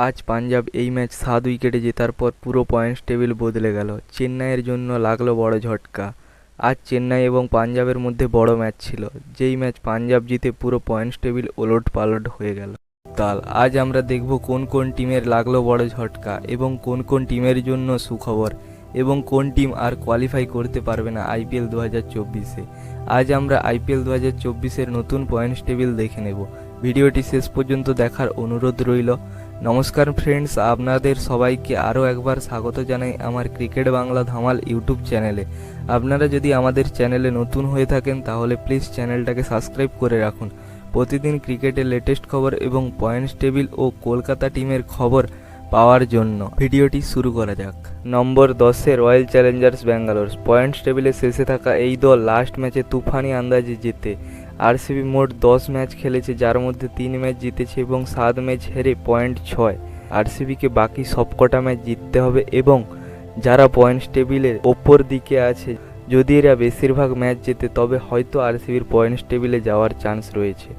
আজ পাঞ্জাব এই ম্যাচ 7 উইকেটে জেতার পর পুরো পয়েন্টস টেবিল বদলে গেল। চেন্নাইয়ের জন্য লাগলো বড় ঝটকা। আজ চেন্নাই এবং পাঞ্জাবের মধ্যে বড় ম্যাচ ছিল, যেই ম্যাচ পাঞ্জাব জিতে পুরো পয়েন্টস টেবিল ওলটপালট হয়ে গেল। আজ আমরা দেখব কোন কোন টিমের লাগলো বড় ঝটকা এবং কোন কোন টিমের জন্য সুখবর এবং কোন টিম আর কোয়ালিফাই করতে পারবে না আইপিএল 2024-এ। আজ আমরা আইপিএল 2024-এর নতুন পয়েন্টস টেবিল দেখে নেব। ভিডিওটি শেষ পর্যন্ত দেখার অনুরোধ রইল। নমস্কার ফ্রেন্ডস, আপনাদের সবাইকে আরও একবার স্বাগত জানাই আমার ক্রিকেট বাংলা ধামাল ইউটিউব চ্যানেলে। আপনারা যদি আমাদের চ্যানেলে নতুন হয়ে থাকেন তাহলে প্লিজ চ্যানেলটাকে সাবস্ক্রাইব করে রাখুন প্রতিদিন ক্রিকেটের লেটেস্ট খবর এবং পয়েন্টস টেবিল ও কলকাতা টিমের খবর পাওয়ার জন্য। ভিডিওটি শুরু করা যাক। নম্বর 10-এ রয়্যাল চ্যালেঞ্জার্স ব্যাঙ্গালোর। পয়েন্টস টেবিলে শেষে থাকা এই দল লাস্ট ম্যাচে তুফানি আন্দাজে জেতে। আরসিবি মোট 10 ম্যাচ খেলেছে, যার মধ্যে 3 ম্যাচ জিতেছে এবং 7 ম্যাচ হেরে পয়েন্ট 6। আরসিবিকে বাকি সবকটা ম্যাচ জিততে হবে এবং যারা পয়েন্টস টেবিলের ওপর দিকে আছে, যদি এরা বেশিরভাগ ম্যাচ জেতে তবে হয়তো আরসিবির পয়েন্টস টেবিলে যাওয়ার চান্স রয়েছে।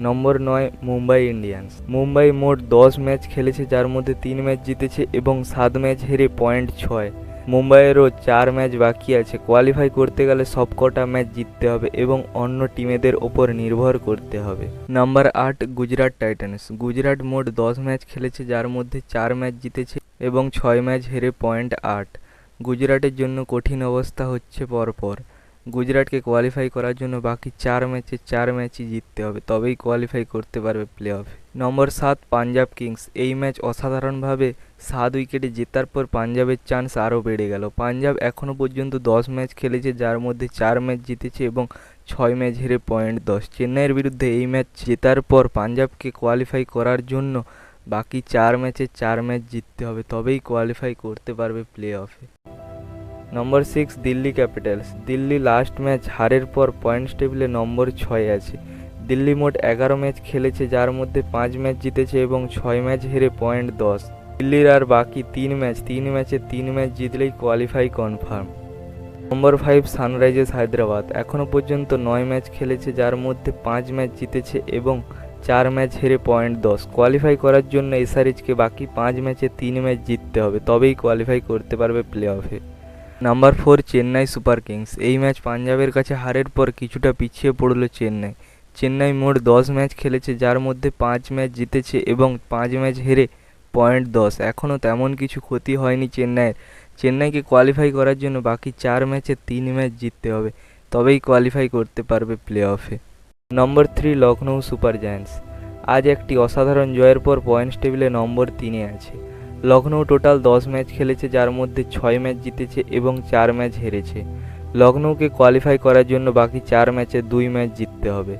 নম্বর 9 মুম্বাই ইন্ডিয়ান্স। মুম্বাই মোট 10 ম্যাচ খেলেছে, যার মধ্যে 3 ম্যাচ জিতেছে এবং 7 ম্যাচ হেরে পয়েন্ট 6। মুম্বাইয়েরও 4 ম্যাচ বাকি আছে। কোয়ালিফাই করতে গেলে সবকটা ম্যাচ জিততে হবে এবং অন্য টিমেদের ওপর নির্ভর করতে হবে। Number 8 Gujarat Titans. গুজরাট মোট 10 ম্যাচ খেলেছে, যার মধ্যে 4 ম্যাচ জিতেছে এবং 6 ম্যাচ হেরে পয়েন্ট 8। গুজরাটের জন্য কঠিন অবস্থা হচ্ছে পরপর। গুজরাটকে কোয়ালিফাই করার জন্য বাকি 4 ম্যাচই জিততে হবে, তবেই কোয়ালিফাই করতে পারবে প্লে অফে। নম্বর 7 পাঞ্জাব কিংস। এই ম্যাচ অসাধারণভাবে 7 উইকেটে জেতার পর পাঞ্জাবের চান্স আরও বেড়ে গেল। পাঞ্জাব এখনও পর্যন্ত 10 ম্যাচ খেলেছে, যার মধ্যে 4 ম্যাচ জিতেছে এবং 6 ম্যাচ হেরে পয়েন্ট 10। চেন্নাইয়ের বিরুদ্ধে এই ম্যাচ জেতার পর পাঞ্জাবকে কোয়ালিফাই করার জন্য বাকি 4 ম্যাচ জিততে হবে, তবেই কোয়ালিফাই করতে পারবে প্লে অফে। নম্বর 6 Delhi Capitals. Delhi last match হারের পর পয়েন্টস টেবিলে নম্বর 6 আছে। দিল্লি মোট 11 ম্যাচ খেলেছে, যার মধ্যে 5 ম্যাচ জিতেছে এবং 6 ম্যাচ হেরে পয়েন্ট 10। দিল্লির আর বাকি 3 ম্যাচে 3 ম্যাচ জিতলেই কোয়ালিফাই কনফার্ম। নম্বর 5 সানরাইজার্স হায়দ্রাবাদ। এখনও পর্যন্ত 9 ম্যাচ খেলেছে, যার মধ্যে 5 ম্যাচ জিতেছে এবং 4 ম্যাচ হেরে পয়েন্ট 10। কোয়ালিফাই করার জন্য এসআরএইচকে বাকি 5 ম্যাচে 3 ম্যাচ জিততে হবে, তবেই কোয়ালিফাই করতে পারবে প্লে অফে। Number 4 Chennai Super Kings. এই ম্যাচ পাঞ্জাবের কাছে হারের পর কিছুটা পিছিয়ে পড়ল চেন্নাই। চেন্নাই মোট 10 ম্যাচ খেলেছে, যার মধ্যে 5 ম্যাচ জিতেছে এবং 5 ম্যাচ হেরে পয়েন্ট 10। এখনও তেমন কিছু ক্ষতি হয়নি চেন্নাইয়ের। চেন্নাইকে কোয়ালিফাই করার জন্য বাকি 4 ম্যাচে 3 ম্যাচ জিততে হবে, তবেই কোয়ালিফাই করতে পারবে প্লে অফে। নম্বর 3 লখনৌ সুপার জায়ান্টস। আজ একটি অসাধারণ জয়ের পর পয়েন্টস টেবিলে নম্বর 3-এ আছে। লখনৌ টোটাল 10 ম্যাচ খেলেছে, যার মধ্যে 6 ম্যাচ জিতেছে এবং 4 ম্যাচ হেরেছে। লখনৌকে কোয়ালিফাই করার জন্য বাকি 4 ম্যাচে 2 ম্যাচ জিততে হবে।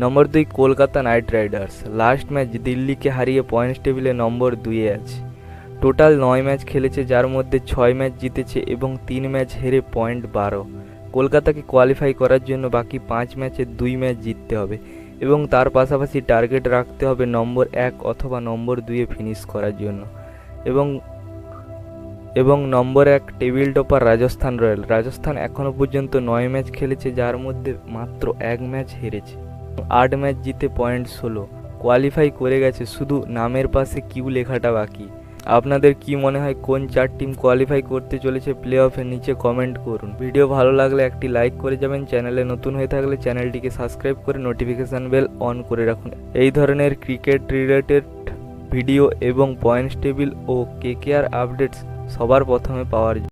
Number 2 Kolkata Knight Riders. Last match দিল্লিকে হারিয়ে পয়েন্টস টেবিলে নম্বর 2-এ আছে। টোটাল 9 ম্যাচ খেলেছে, যার মধ্যে 6 ম্যাচ জিতেছে এবং 3 ম্যাচ হেরে পয়েন্ট 12। কলকাতাকে কোয়ালিফাই করার জন্য বাকি 5 ম্যাচে 2 ম্যাচ জিততে হবে এবং তার পাশাপাশি টার্গেট রাখতে হবে নম্বর 1 অথবা নম্বর 2-এ ফিনিশ করার জন্য। এবং নম্বর 1 table topper Rajasthan royal. Rajasthan এখনও পর্যন্ত 9 ম্যাচ খেলেছে, যার মধ্যে মাত্র 1 ম্যাচ হেরেছে। 8 ম্যাচ জিতে পয়েন্ট 16। কোয়ালিফাই করে গেছে, শুধু নামের পাশে কিউ লেখাটা বাকি। আপনাদের কি মনে হয় কোন 4 টিম কোয়ালিফাই করতে চলেছে প্লে অফে? নিচে কমেন্ট করুন। ভিডিও ভালো লাগলে একটি লাইক করে যাবেন। চ্যানেলে নতুন হয়ে থাকলে চ্যানেলটিকে সাবস্ক্রাইব করে নোটিফিকেশান বেল অন করে রাখুন এই ধরনের ক্রিকেট রিলেটেড ভিডিও এবং পয়েন্টস টেবিল ও কেকেআর আপডেটস সবার প্রথমে পাওয়ার জন্য।